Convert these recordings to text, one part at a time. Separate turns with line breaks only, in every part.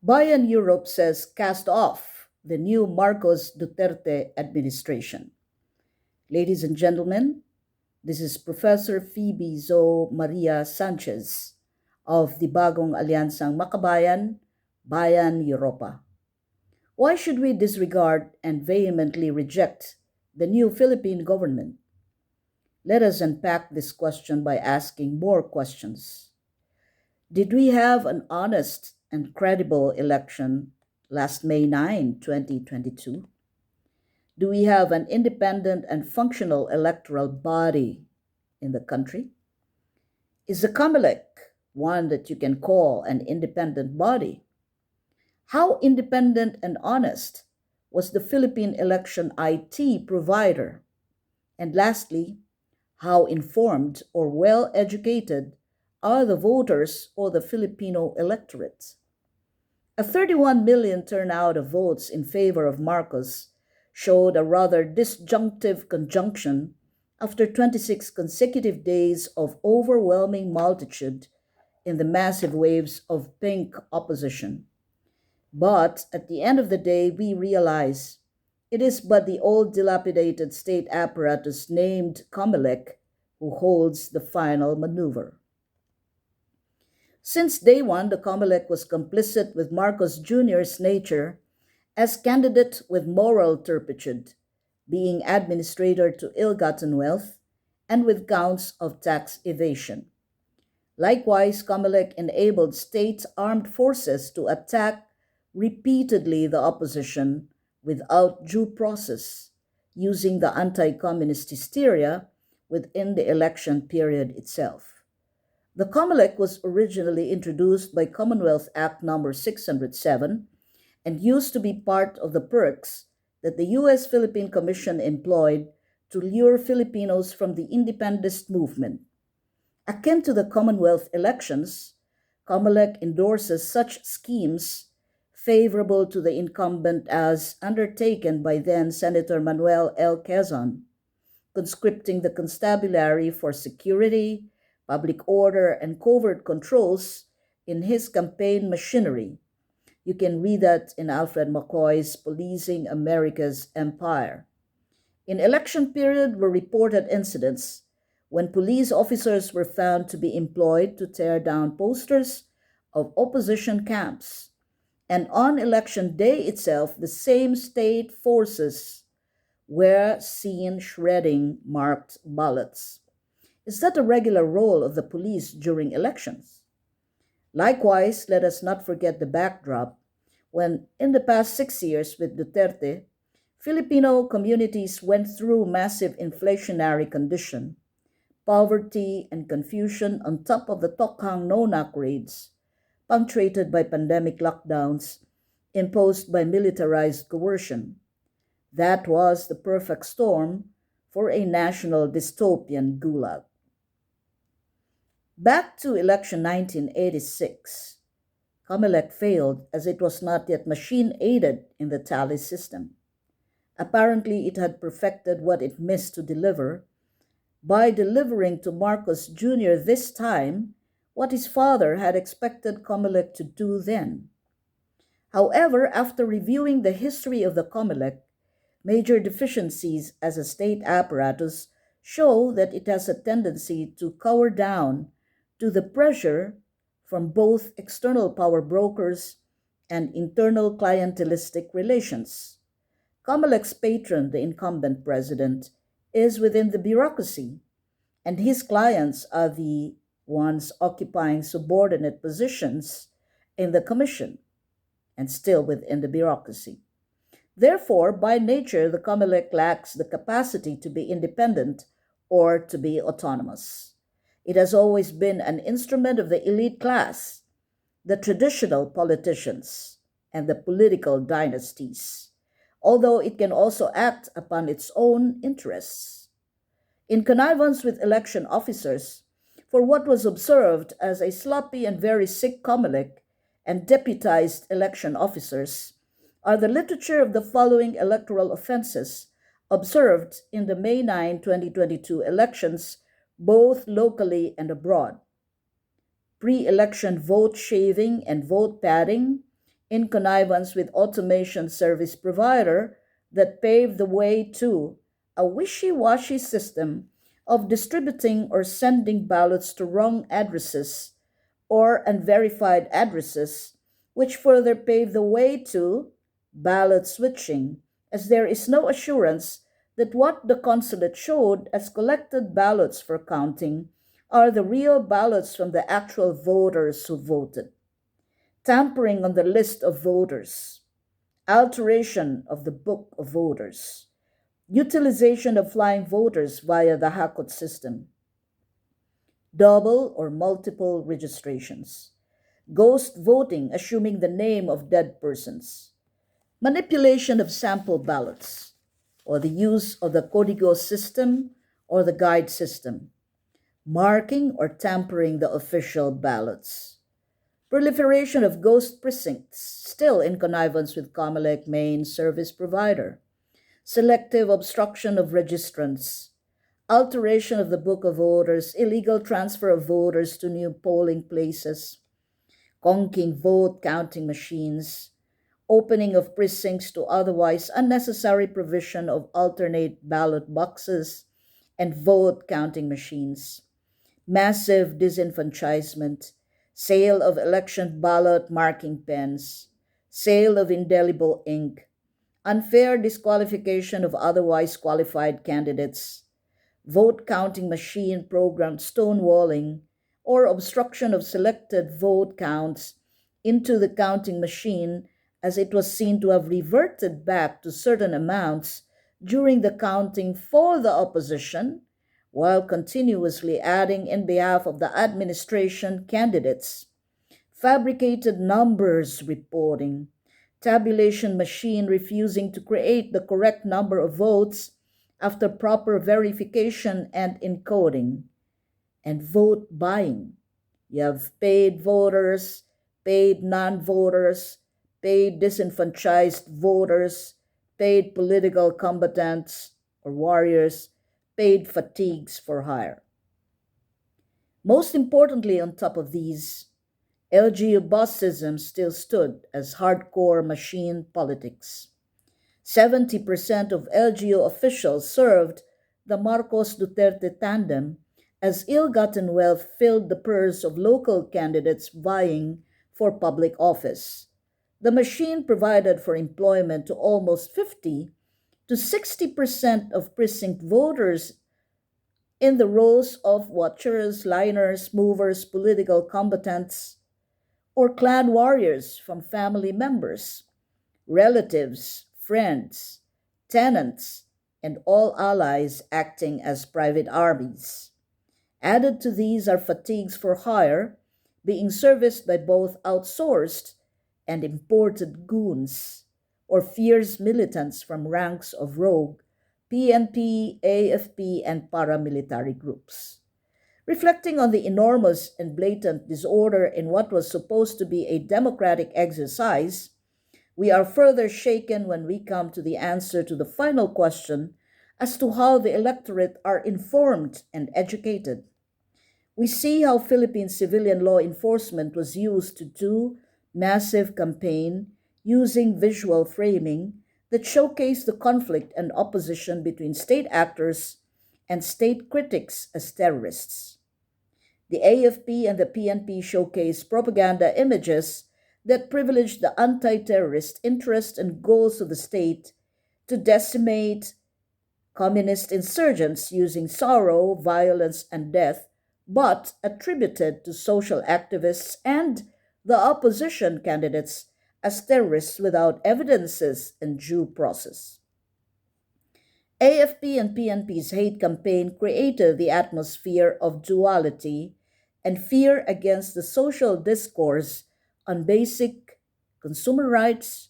BAYAN Europe says cast off the new Marcos-Duterte administration. Ladies and gentlemen, this is Professor Phoebe Maria Sanchez of the Bagong Alyansang Makabayan, BAYAN Europa. Why should we disregard and vehemently reject the new Philippine government? Let us unpack this question by asking more questions. Did we have an honest and credible election last May 9, 2022? Do we have an independent and functional electoral body in the country? Is the Comelec one that you can call an independent body? How independent and honest was the Philippine election IT provider? And lastly, how informed or well educated are the voters or the Filipino electorate? A 31 million turnout of votes in favor of Marcos showed a rather disjunctive conjunction after 26 consecutive days of overwhelming multitude in the massive waves of pink opposition. But at the end of the day, we realize it is but the old dilapidated state apparatus named Comelec who holds the final maneuver. Since day one, the Comelec was complicit with Marcos Jr.'s nature as candidate with moral turpitude, being administrator to ill-gotten wealth, and with counts of tax evasion. Likewise, Comelec enabled state armed forces to attack repeatedly the opposition without due process, using the anti-communist hysteria within the election period itself. The Comelec was originally introduced by Commonwealth Act No. 607 and used to be part of the perks that the U.S.-Philippine Commission employed to lure Filipinos from the independentist movement. Akin to the Commonwealth elections, Comelec endorses such schemes favorable to the incumbent as undertaken by then Senator Manuel L. Quezon, conscripting the constabulary for security, public order, and covert controls in his campaign machinery. You can read that in Alfred McCoy's Policing America's Empire. In election period were reported incidents when police officers were found to be employed to tear down posters of opposition camps. And on election day itself, the same state forces were seen shredding marked ballots. Is that a regular role of the police during elections? Likewise, let us not forget the backdrop when, in the past 6 years with Duterte, Filipino communities went through massive inflationary condition, poverty, and confusion on top of the Tokhang no-knock raids, punctuated by pandemic lockdowns imposed by militarized coercion. That was the perfect storm for a national dystopian gulag. Back to election 1986. Comelec failed as it was not yet machine-aided in the tally system. Apparently, it had perfected what it missed to deliver by delivering to Marcos Jr. this time what his father had expected Comelec to do then. However, after reviewing the history of the Comelec, major deficiencies as a state apparatus show that it has a tendency to cower down to the pressure from both external power brokers and internal clientelistic relations. Comelec's patron, the incumbent president, is within the bureaucracy, and his clients are the ones occupying subordinate positions in the commission and still within the bureaucracy. Therefore, by nature, the Comelec lacks the capacity to be independent or to be autonomous. It has always been an instrument of the elite class, the traditional politicians, and the political dynasties, although it can also act upon its own interests. In connivance with election officers, for what was observed as a sloppy and very sick Comelec and deputized election officers, are the literature of the following electoral offenses observed in the May 9, 2022 elections, both locally and abroad. Pre-election vote shaving and vote padding in connivance with automation service provider that paved the way to a wishy-washy system of distributing or sending ballots to wrong addresses or unverified addresses, which further paved the way to ballot switching, as there is no assurance that what the consulate showed as collected ballots for counting are the real ballots from the actual voters who voted. Tampering on the list of voters, alteration of the book of voters, utilization of flying voters via the Hakot system, double or multiple registrations, ghost voting assuming the name of dead persons, manipulation of sample ballots, or the use of the Código system or the guide system, marking or tampering the official ballots, proliferation of ghost precincts, still in connivance with Comelec main service provider, selective obstruction of registrants, alteration of the book of voters, illegal transfer of voters to new polling places, conking vote counting machines, opening of precincts to otherwise unnecessary provision of alternate ballot boxes and vote counting machines, massive disenfranchisement, sale of election ballot marking pens, sale of indelible ink, unfair disqualification of otherwise qualified candidates, vote counting machine programmed stonewalling, or obstruction of selected vote counts into the counting machine as it was seen to have reverted back to certain amounts during the counting for the opposition, while continuously adding in behalf of the administration candidates, fabricated numbers reporting, tabulation machine refusing to create the correct number of votes after proper verification and encoding, and vote buying. You have paid voters, paid non voters, paid disenfranchised voters, paid political combatants or warriors, paid fatigues for hire. Most importantly, on top of these, LGU bossism still stood as hardcore machine politics. 70% of LGU officials served the Marcos-Duterte tandem as ill-gotten wealth filled the purse of local candidates vying for public office. The machine provided for employment to almost 50 to 60% of precinct voters in the roles of watchers, liners, movers, political combatants, or clan warriors from family members, relatives, friends, tenants, and all allies acting as private armies. Added to these are fatigues for hire, being serviced by both outsourced and imported goons, or fierce militants from ranks of rogue PNP, AFP, and paramilitary groups. Reflecting on the enormous and blatant disorder in what was supposed to be a democratic exercise, we are further shaken when we come to the answer to the final question as to how the electorate are informed and educated. We see how Philippine civilian law enforcement was used to do massive campaign using visual framing that showcased the conflict and opposition between state actors and state critics as terrorists. The AFP and the PNP showcased propaganda images that privileged the anti-terrorist interests and goals of the state to decimate communist insurgents using sorrow, violence, and death, but attributed to social activists and the opposition candidates as terrorists without evidences and due process. AFP and PNP's hate campaign created the atmosphere of duality and fear against the social discourse on basic consumer rights,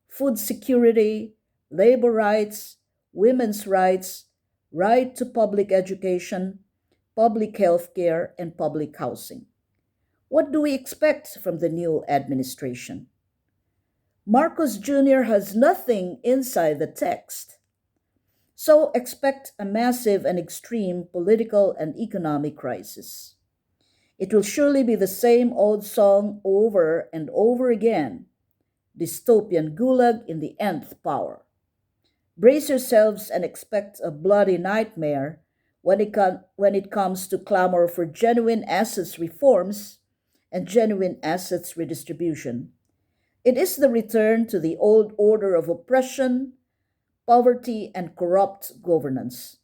food security, labor rights, women's rights, right to public education, public health care, and public housing. What do we expect from the new administration? Marcos Jr. has nothing inside the text. So expect a massive and extreme political and economic crisis. It will surely be the same old song over and over again. dystopian gulag in the nth power. Brace yourselves and expect a bloody nightmare when it comes to clamor for genuine assets reforms and genuine assets redistribution. It is the return to the old order of oppression, poverty, and corrupt governance.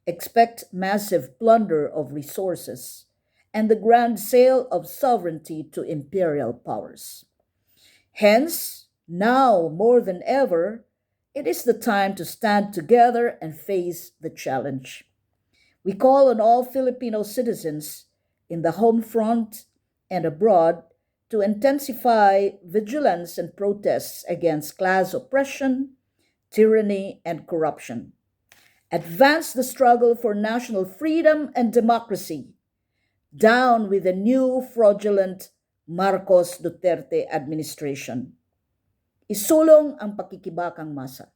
Expect massive plunder of resources and the grand sale of sovereignty to imperial powers. Hence, now more than ever, it is the time to stand together and face the challenge. We call on all Filipino citizens in the home front and abroad to intensify vigilance and protests against class oppression, tyranny, and corruption. Advance the struggle for national freedom and democracy. Down with the new fraudulent Marcos-Duterte administration. Isulong ang pakikibakang masa.